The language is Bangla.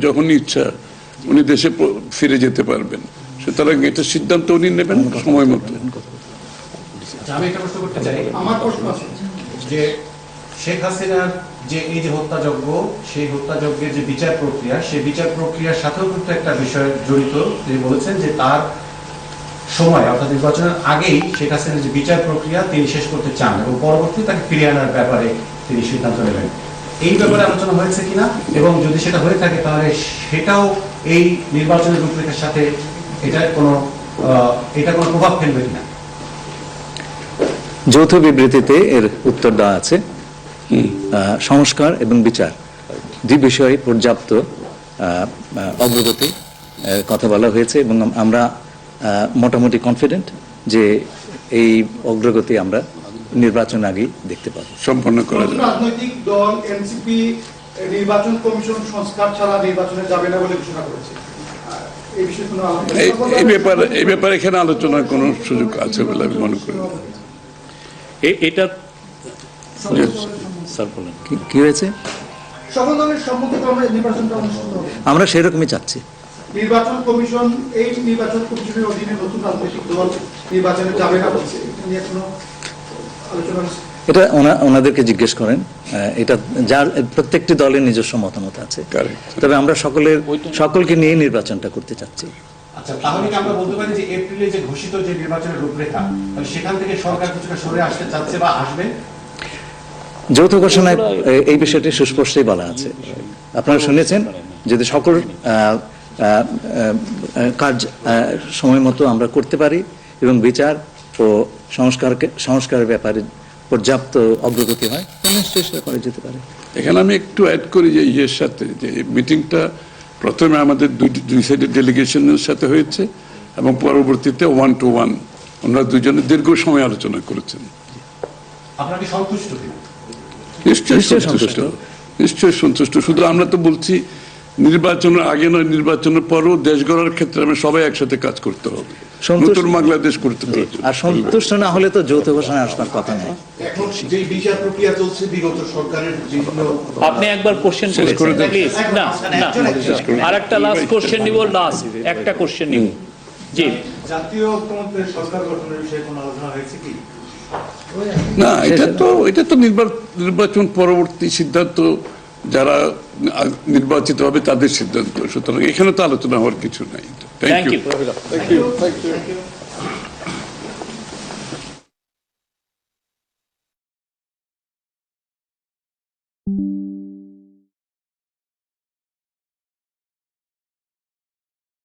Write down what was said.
যখন ইচ্ছা উনি দেশে ফিরে যেতে পারবেন, সুতরাং এটা সিদ্ধান্ত উনি নেবেন সময় মতো। আমি একটা প্রশ্ন করতে চাই, আমার প্রশ্ন আছে যে শেখ হাসিনার যে এই যে হত্যাযজ্ঞ, সেই হত্যাযজ্ঞের যে বিচার প্রক্রিয়া, সেই বিচার প্রক্রিয়ার সাথেও কিন্তু একটা বিষয় জড়িত। তিনি বলেছেন যে তার সময় অর্থাৎ নির্বাচনের আগেই শেখ হাসিনার যে বিচার প্রক্রিয়া তিনি শেষ করতে চান এবং পরবর্তী তাকে ফিরিয়ে আনার ব্যাপারে তিনি সিদ্ধান্ত নেবেন। এই ব্যাপারে আলোচনা হয়েছে কিনা, এবং যদি সেটা হয়ে থাকে তাহলে সেটাও এই নির্বাচনের রূপরেখার সাথে এটা কোনো প্রভাব ফেলবে কিনা? যৌথ বিবৃতিতে এর উত্তর দেওয়া আছে। সংস্কার এবং বিচার দুই বিষয়ে পর্যাপ্ত অগ্রগতি কথা বলা হয়েছে এবং আমরা মোটামুটি কনফিডেন্ট যে এই অগ্রগতি আমরা নির্বাচন আগেই দেখতে পাবো। সম্পন্ন করা যাবে। রাজনৈতিক দল এনসিপি নির্বাচন কমিশন সংস্কার ছাড়া নির্বাচনে যাবে না বলে ঘোষণা করেছে। এই ব্যাপারে এখানে আলোচনার কোনো সুযোগ আছে বলে আমি মনে করি। এটা স্যার বলেন কি হয়েছে? সকল দলের সম্মতিক্রমে নির্বাচনটা অনুষ্ঠিত হবে। আমরা সেরকমই চাচ্ছি। নির্বাচন কমিশন এই নির্বাচন কমিশনের অধীনে নতুন রাজনৈতিক দল নির্বাচনে যাবে না বলছে, এটা নিয়ে কোনো আলোচনা হচ্ছে? এটা ওনাদেরকে জিজ্ঞেস করেন। এটা যার প্রত্যেকটি দলের নিজস্ব মতামত আছে, তবে আমরা সকলকে নিয়ে নির্বাচনটা করতে চাচ্ছি। আচ্ছা, তাহলে কি আমরা বলতে পারি যে এপ্রিলে যে ঘোষিত যে নির্বাচনের রূপরেখা, সেখান থেকে সরকার কিছুটা সরে আসতে চাচ্ছে বা আসবে? যৌথ ঘোষণায় এই বিষয়টি সুস্পষ্টই বলা আছে। আপনারা শুনেছেন, যদি সকল কাজ সময় মতো আমরা করতে পারি এবং বিচার ও সংস্কারের ব্যাপারে পর্যাপ্ত অগ্রগতি হয়, নিশ্চয়ই সেটা করা যেতে পারে। এখানে আমি একটু অ্যাড করি যে ইয়ের সাথে, যে মিটিংটা প্রথমে আমাদের দুই সাইডের ডেলিগেশনের সাথে হয়েছে এবং পরবর্তীতে 1 to 1 ওনারা দুজনে দীর্ঘ সময় আলোচনা করেছেন। আপনারা কি সন্তুষ্ট কিনা? নিশ্চয়ই সন্তুষ্ট, নিশ্চয়ই সন্তুষ্ট। শুধু আমরা তো বলছি নির্বাচনের আগে নয়, নির্বাচনের পরও দেশ গড়ার ক্ষেত্রে আমরা সবাই একসাথে কাজ করতে হবে, নতুন বাংলাদেশ করতে হবে। আর সন্তুষ্ট না হলে তো যৌথ ঘোষণা আসবার কথা নয়। এখন যে বিচার প্রক্রিয়া চলছে বিগত সরকারের বিভিন্ন, আপনি একবার কোশ্চেন শেষ করে দেন প্লিজ। না না, আরেকটা লাস্ট কোশ্চেন নিব, লাস্ট একটা কোশ্চেন নিব। জি, জাতীয় ঐক্যমত্যের সরকার গঠনের বিষয়ে কোনো আলোচনা হয়েছে কি? না, এটা তো নির্বাচন পরবর্তী সিদ্ধান্ত, যারা নির্বাচিত হবে তাদের সিদ্ধান্ত, সুতরাং এখানে তো আলোচনা হওয়ার কিছু নাই। Thank you. Thank you.